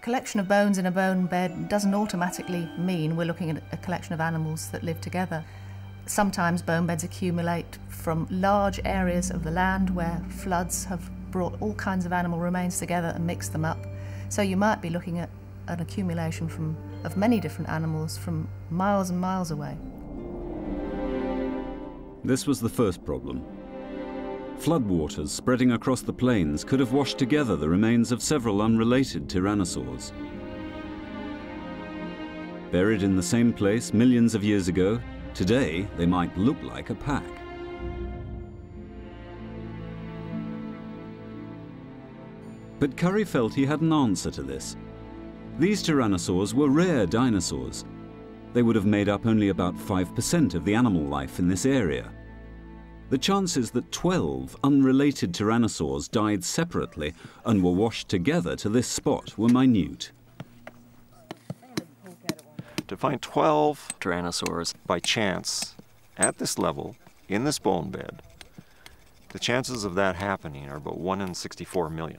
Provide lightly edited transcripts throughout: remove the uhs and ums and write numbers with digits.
collection of bones in a bone bed doesn't automatically mean we're looking at a collection of animals that live together. Sometimes bone beds accumulate from large areas of the land where floods have brought all kinds of animal remains together and mixed them up. So you might be looking at an accumulation of many different animals from miles and miles away. This was the first problem. Floodwaters spreading across the plains could have washed together the remains of several unrelated tyrannosaurs. Buried in the same place millions of years ago, today they might look like a pack. But Curry felt he had an answer to this. These tyrannosaurs were rare dinosaurs. They would have made up only about 5% of the animal life in this area. The chances that 12 unrelated tyrannosaurs died separately and were washed together to this spot were minute. To find 12 tyrannosaurs by chance at this level, in this bone bed, the chances of that happening are about 1 in 64 million.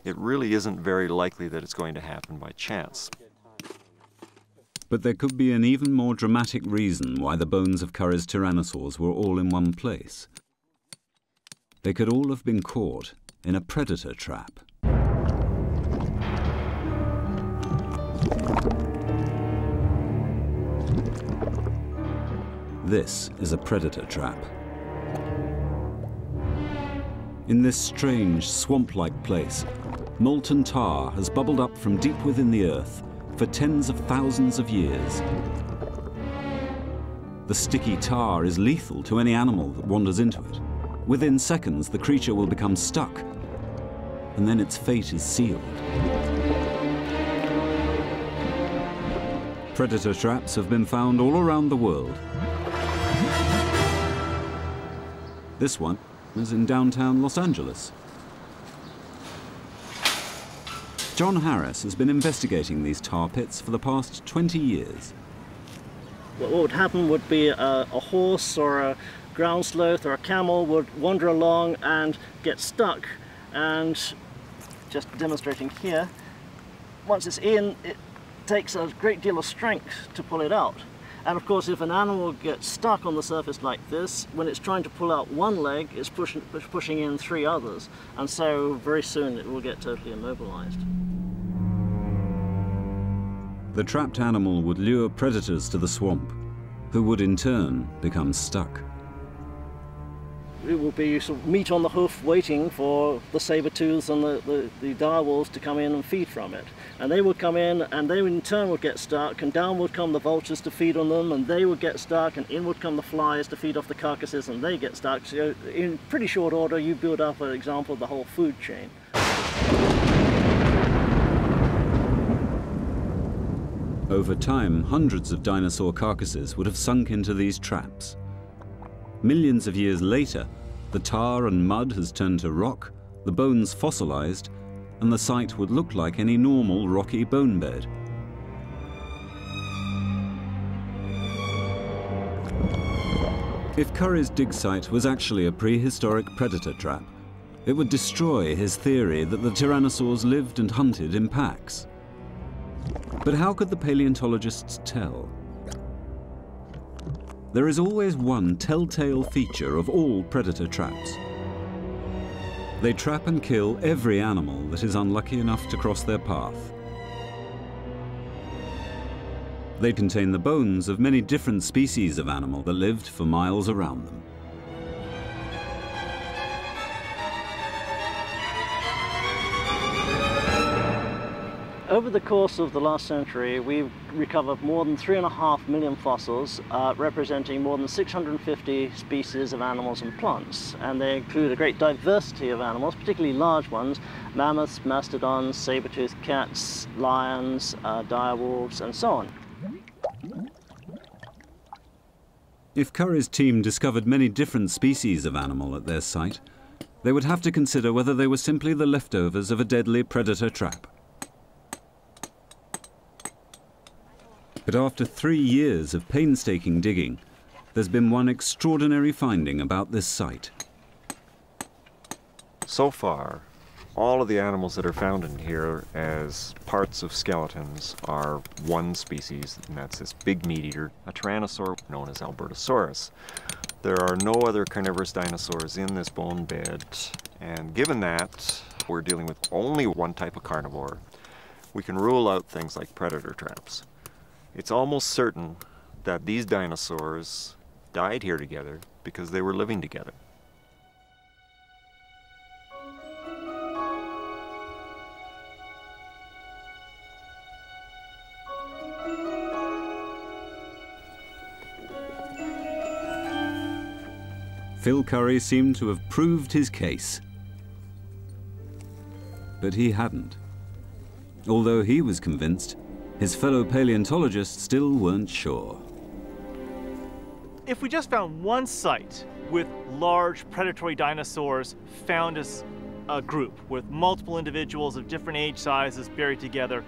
It really isn't very likely that it's going to happen by chance. But there could be an even more dramatic reason why the bones of Curry's tyrannosaurs were all in one place. They could all have been caught in a predator trap. This is a predator trap. In this strange, swamp-like place, molten tar has bubbled up from deep within the earth for tens of thousands of years. The sticky tar is lethal to any animal that wanders into it. Within seconds, the creature will become stuck, and then its fate is sealed. Predator traps have been found all around the world. This one is in downtown Los Angeles. John Harris has been investigating these tar pits for the past 20 years. What would happen would be a horse or a ground sloth or a camel would wander along and get stuck, and just demonstrating here, once it's in, it takes a great deal of strength to pull it out. And of course, if an animal gets stuck on the surface like this, when it's trying to pull out one leg, it's pushing in 3 others. And so very soon it will get totally immobilized. The trapped animal would lure predators to the swamp, who would in turn become stuck. It will be sort of meat on the hoof waiting for the saber-tooths and the direwolves to come in and feed from it. And they would come in, and they in turn would get stuck, and down would come the vultures to feed on them, and they would get stuck, and in would come the flies to feed off the carcasses, and they get stuck. So in pretty short order, you build up an example of the whole food chain. Over time, hundreds of dinosaur carcasses would have sunk into these traps. Millions of years later, the tar and mud has turned to rock, the bones fossilized, and the site would look like any normal rocky bone bed. If Curry's dig site was actually a prehistoric predator trap, it would destroy his theory that the tyrannosaurs lived and hunted in packs. But how could the paleontologists tell? There is always one telltale feature of all predator traps. They trap and kill every animal that is unlucky enough to cross their path. They contain the bones of many different species of animal that lived for miles around them. Over the course of the last century, we've recovered more than 3.5 million fossils, representing more than 650 species of animals and plants. And they include a great diversity of animals, particularly large ones: mammoths, mastodons, saber-toothed cats, lions, direwolves, and so on. If Curry's team discovered many different species of animal at their site, they would have to consider whether they were simply the leftovers of a deadly predator trap. But after 3 years of painstaking digging, there's been one extraordinary finding about this site. So far, All of the animals that are found in here as parts of skeletons are one species, and that's this big meat eater, a tyrannosaur known as Albertosaurus. There are no other carnivorous dinosaurs in this bone bed, and given that we're dealing with only one type of carnivore, we can rule out things like predator traps. It's almost certain that these dinosaurs died here together because they were living together. Phil Currie seemed to have proved his case. But he hadn't. Although he was convinced, his fellow paleontologists still weren't sure. If we just found one site with large predatory dinosaurs found as a group with multiple individuals of different age sizes buried together,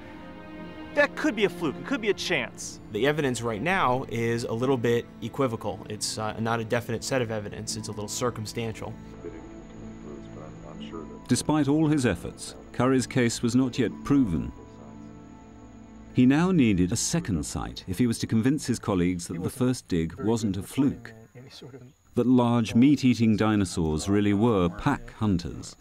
that could be a fluke, it could be a chance. The evidence right now is a little bit equivocal. It's not a definite set of evidence, it's a little circumstantial. Despite all his efforts, Currie's case was not yet proven. He now needed a second site if he was to convince his colleagues that the first dig wasn't a fluke, that large meat-eating dinosaurs really were pack hunters.